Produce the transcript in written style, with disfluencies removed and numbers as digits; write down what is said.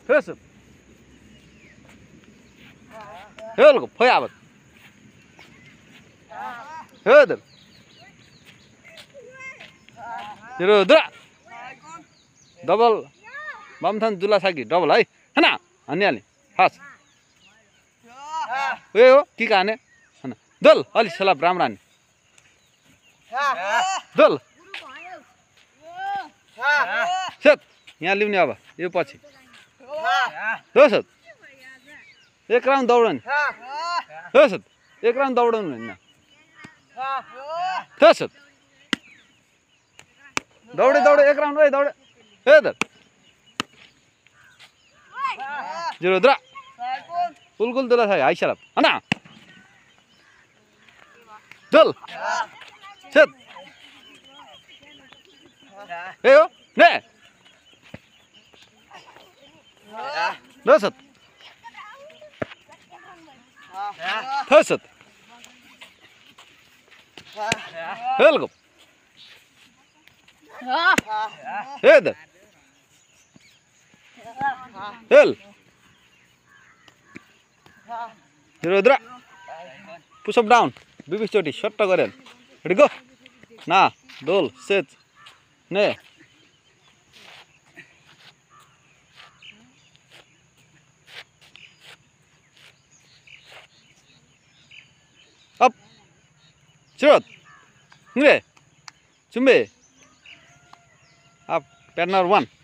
hösöp hölgop höjabat höder Jirudra double bamthan dula sagi double है हैन हान्ने fast ए हो के काने हैन दल अलि सलाब राम्रो हान्ने दल सेट यहाँ लिउने अब यो पछि hösöp एक राउन्ड दौडन hösöp एक राउन्ड दौडन हैन hösöp दौडे दौडे एक राउन्ड ओइ दौडे हेदर Jirudra कुलकुल दुला छ हाई सलाब हैन दल सेट ए हो ने hösöp hösöp hölgop Heather Hel Jirudra push up down bibi choti shotta garen ready go na dol set ne up Chirot nge 준비 up partner 1